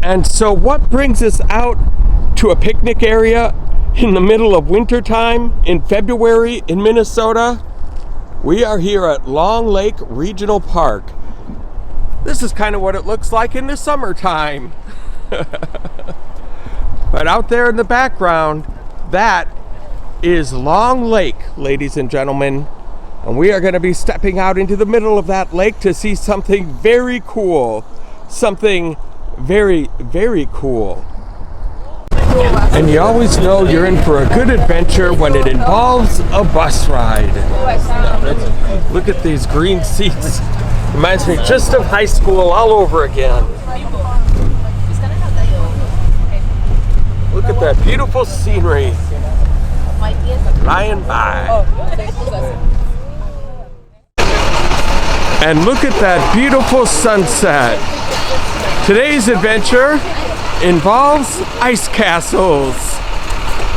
And so what brings us out to a picnic area in the middle of winter time in February in Minnesota? We are here at Long Lake Regional Park. This is kind of what it looks like in the summertime. But out there in the background, that is Long Lake, ladies and gentlemen. And we are going to be stepping out into the middle of that lake to see something very cool. Something very, very cool. And you always know you're in for a good adventure when it involves a bus ride. Look at these green seats. Reminds me just of high school all over again. Look at that beautiful scenery flying by. And look at that beautiful sunset. Today's adventure involves ice castles.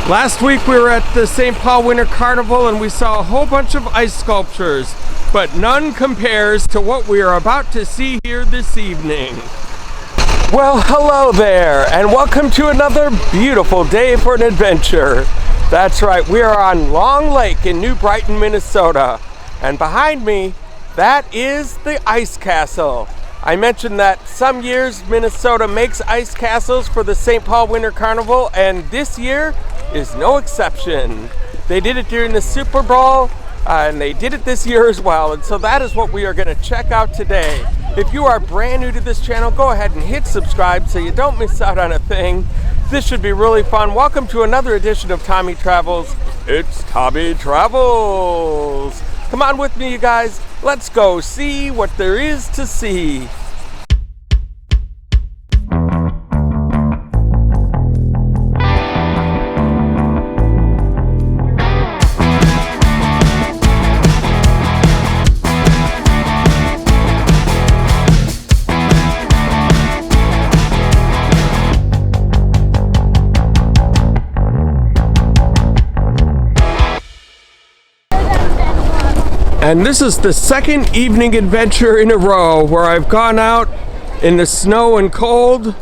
Last week we were at the St. Paul Winter Carnival and we saw a whole bunch of ice sculptures, but none compares to what we are about to see here this evening. Well, hello there, and welcome to another beautiful day for an adventure. That's right, we are on Long Lake in New Brighton, Minnesota, and behind me, that is the ice castle. I mentioned that some years Minnesota makes ice castles for the St. Paul Winter Carnival, and this year is no exception. They did it during the Super Bowl, and they did it this year as well, and so that is what we are going to check out today. If you are brand new to this channel, go ahead and hit subscribe so you don't miss out on a thing. This should be really fun. Welcome to another edition of Tommy Travels. It's Tommy Travels. Come on with me, you guys. Let's go see what there is to see. And this is the second evening adventure in a row where I've gone out in the snow and cold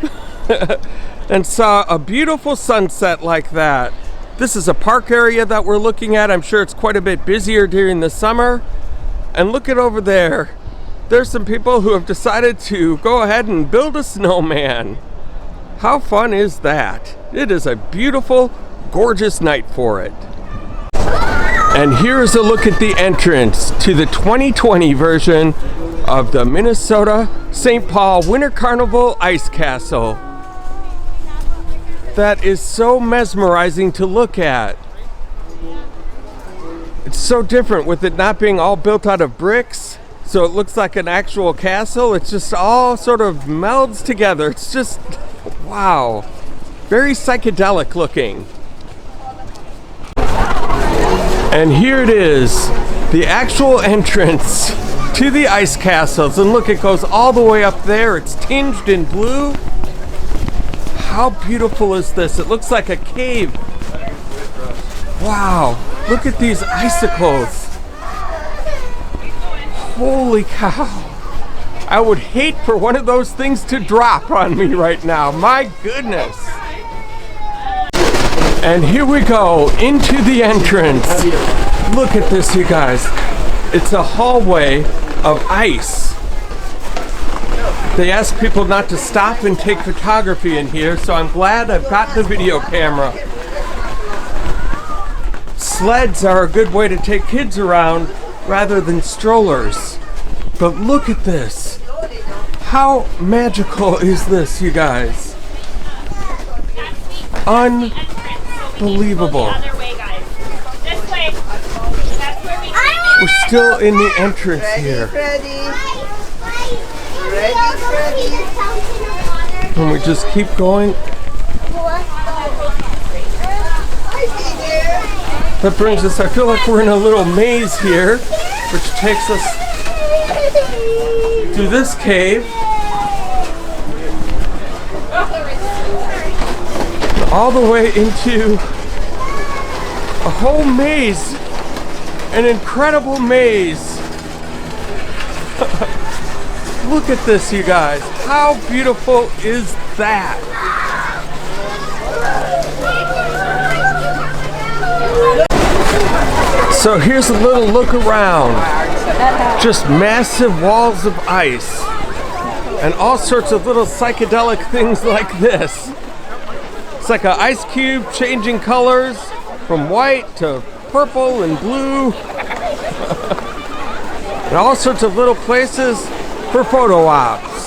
and saw a beautiful sunset like that. This is a park area that we're looking at. I'm sure it's quite a bit busier during the summer. And look at over there. There's some people who have decided to go ahead and build a snowman. How fun is that? It is a beautiful, gorgeous night for it. And here's a look at the entrance to the 2020 version of the Minnesota St. Paul Winter Carnival Ice Castle. That is so mesmerizing to look at. It's so different with it not being all built out of bricks, so it looks like an actual castle. It's just all sort of melds together. It's just, wow, very psychedelic looking. And here it is, the actual entrance to the ice castles. And look, it goes all the way up there. It's tinged in blue. How beautiful is this? It looks like a cave. Wow, look at these icicles. Holy cow. I would hate for one of those things to drop on me right now. My goodness. And here we go into the entrance. Look at this, you guys. It's a hallway of ice. They ask people not to stop and take photography in here, so I'm glad I've got the video camera. Sleds are a good way to take kids around rather than strollers. But look at this. How magical is this, you guys? Unbelievable. We're still in the entrance here. And we just keep going. That brings us, I feel like we're in a little maze here, which takes us to this cave. All the way into a whole maze, an incredible maze. Look at this, you guys. How beautiful is that? So here's a little look around. Just massive walls of ice. And all sorts of little psychedelic things like this. It's like an ice cube changing colors from white to purple and blue. And all sorts of little places for photo ops.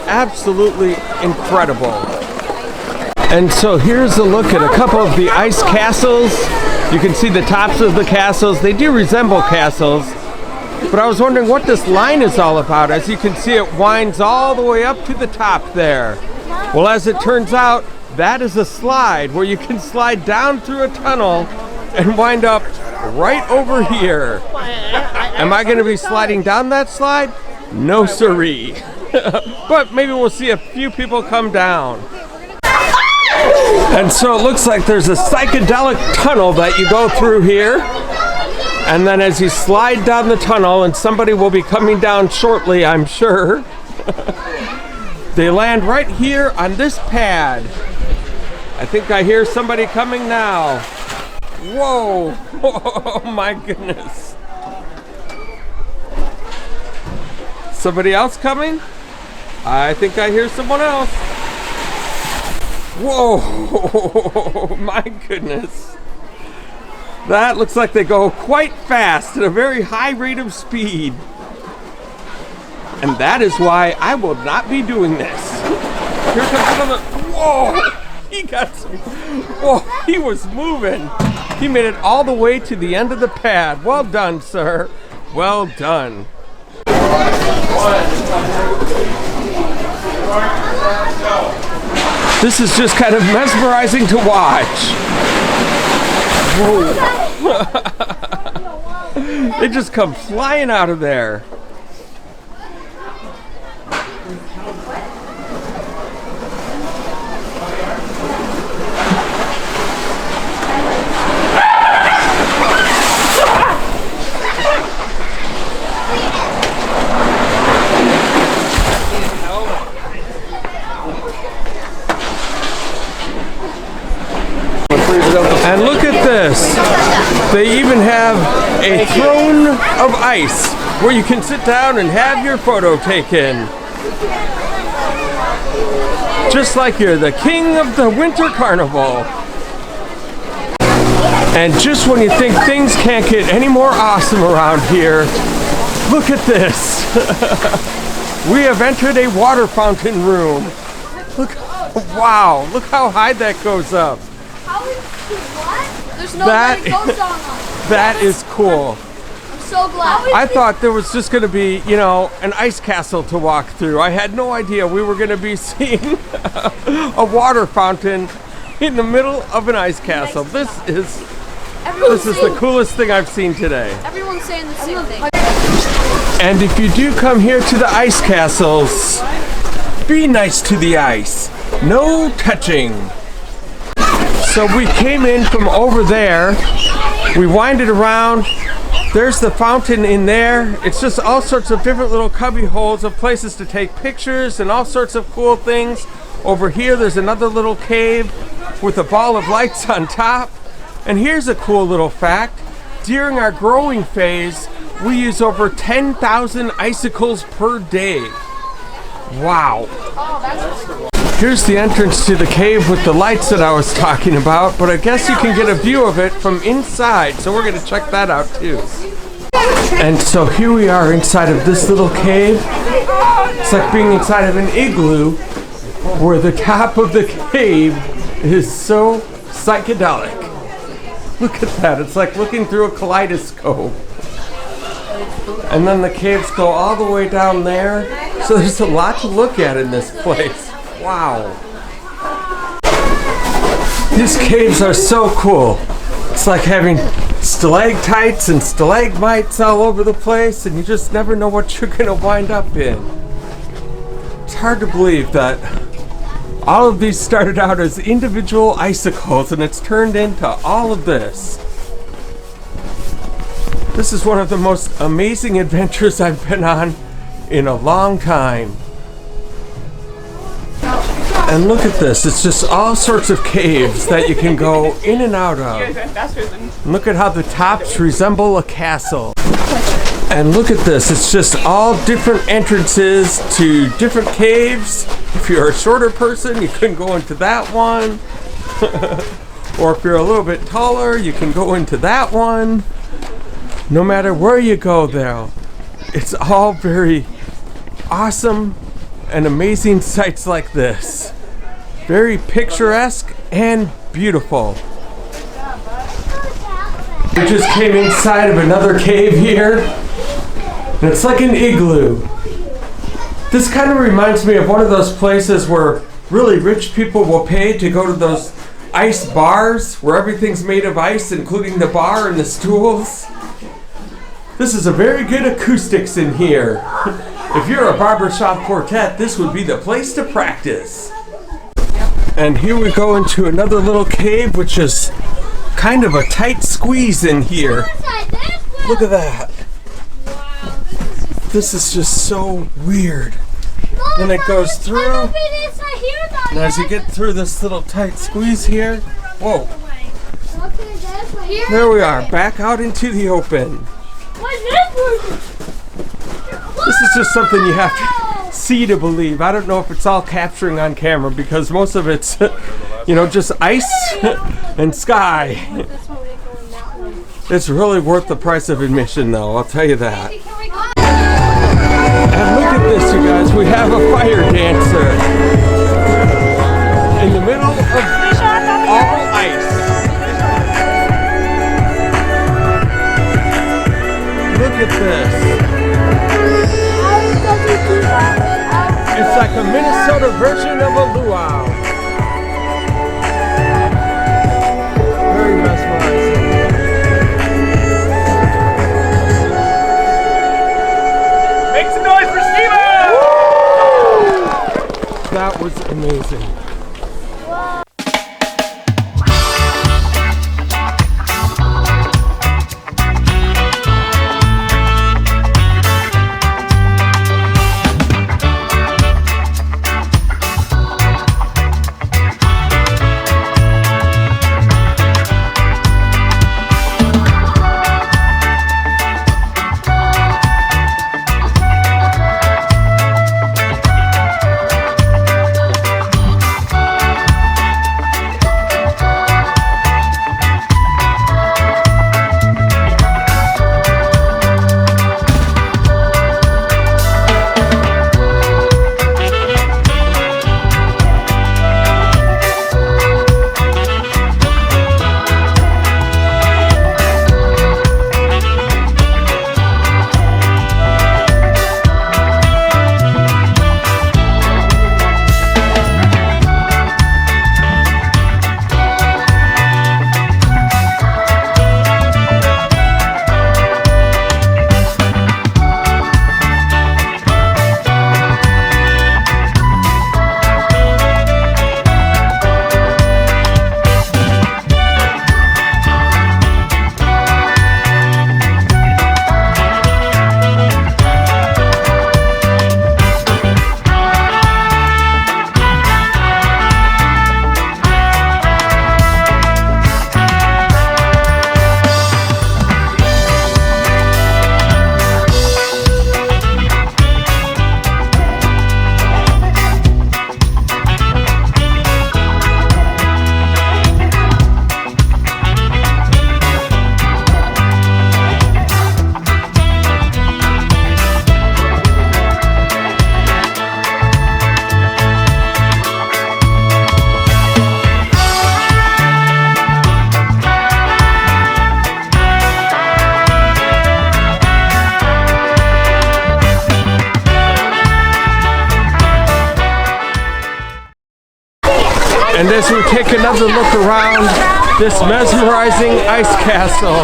Absolutely incredible. And so here's a look at a couple of the ice castles. You can see the tops of the castles. They do resemble castles. But I was wondering what this line is all about. As you can see, it winds all the way up to the top there. Well, as it turns out, that is a slide where you can slide down through a tunnel and wind up right over here. Am I going to be sliding down that slide? No siree. But maybe we'll see a few people come down. And so it looks like there's a psychedelic tunnel that you go through here. And then as you slide down the tunnel, and somebody will be coming down shortly, I'm sure, they land right here on this pad. I think I hear somebody coming now. Whoa! Oh my goodness. Somebody else coming? I think I hear someone else. Whoa! My goodness. That looks like they go quite fast at a very high rate of speed. And that is why I will not be doing this. Here comes another. Whoa! He got some. Whoa! He was moving. He made it all the way to the end of the pad. Well done, sir. Well done. This is just kind of mesmerizing to watch. Whoa. They just come flying out of there. And look at this. They even have a throne of ice where you can sit down and have your photo taken. Just like you're the king of the Winter Carnival. And just when you think things can't get any more awesome around here, look at this. We have entered a water fountain room. Look, wow, look how high that goes up. What? There's no Let It Go song on. That is cool. I'm so glad. I thought there was just going to be, you know, an ice castle to walk through. I had no idea we were going to be seeing a water fountain in the middle of an ice castle. This is the coolest thing I've seen today. Everyone's saying the same thing. And if you do come here to the ice castles, be nice to the ice. No touching. So we came in from over there, we winded around, there's the fountain in there. It's just all sorts of different little cubby holes of places to take pictures and all sorts of cool things. Over here there's another little cave with a ball of lights on top. And here's a cool little fact. During our growing phase, we use over 10,000 icicles per day. Wow. Here's the entrance to the cave with the lights that I was talking about, but I guess you can get a view of it from inside, so we're going to check that out too. And so here we are inside of this little cave. It's like being inside of an igloo, where the top of the cave is so psychedelic. Look at that, it's like looking through a kaleidoscope. And then the caves go all the way down there, so there's a lot to look at in this place. Wow. These caves are so cool. It's like having stalactites and stalagmites all over the place, and you just never know what you're going to wind up in. It's hard to believe that all of these started out as individual icicles, and it's turned into all of this. This is one of the most amazing adventures I've been on in a long time. And look at this. It's just all sorts of caves that you can go in and out of. Look at how the tops resemble a castle. And look at this. It's just all different entrances to different caves. If you're a shorter person, you can go into that one. Or if you're a little bit taller, you can go into that one. No matter where you go there, it's all very awesome and amazing sights like this. Very picturesque and beautiful. We just came inside of another cave here, and it's like an igloo. This kind of reminds me of one of those places where really rich people will pay to go to those ice bars where everything's made of ice, including the bar and the stools. This is a very good acoustics in here. If you're a barbershop quartet, this would be the place to practice. And here we go into another little cave, which is kind of a tight squeeze in here. Look at that. This is just so weird. Then it goes through. And as you get through this little tight squeeze here, whoa. There we are, back out into the open. This is just something you have to see to believe. I don't know if it's all capturing on camera because most of it's, just ice and sky. It's really worth the price of admission though, I'll tell you that. And look at this, you guys. We have a fire dancer in the middle of all ice. Look at this. It's like a Minnesota version of a luau. Very mesmerizing. Make some noise for Steven! That was amazing. And as we take another look around this mesmerizing ice castle,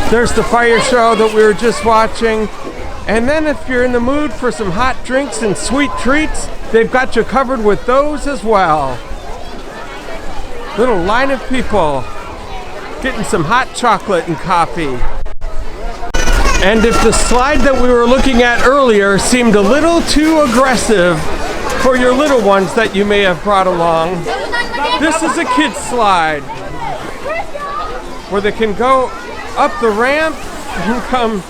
there's the fire show that we were just watching. And then if you're in the mood for some hot drinks and sweet treats, they've got you covered with those as well. Little line of people getting some hot chocolate and coffee. And if the slide that we were looking at earlier seemed a little too aggressive, for your little ones that you may have brought along. This is a kid's slide where they can go up the ramp and come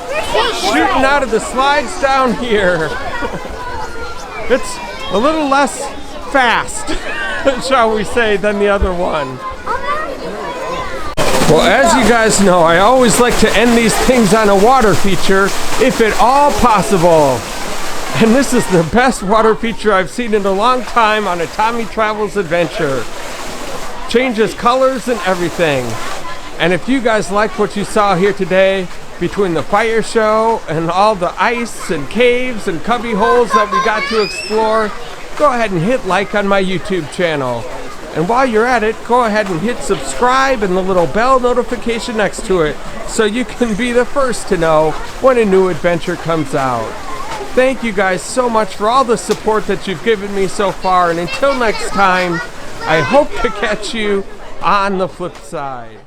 shooting out of the slides down here. It's a little less fast, shall we say, than the other one. Well, as you guys know, I always like to end these things on a water feature, if at all possible. And this is the best water feature I've seen in a long time on a Tommy Travels adventure. Changes colors and everything. And if you guys liked what you saw here today, between the fire show and all the ice and caves and cubby holes that we got to explore, go ahead and hit like on my YouTube channel. And while you're at it, go ahead and hit subscribe and the little bell notification next to it so you can be the first to know when a new adventure comes out. Thank you guys so much for all the support that you've given me so far, and until next time, I hope to catch you on the flip side.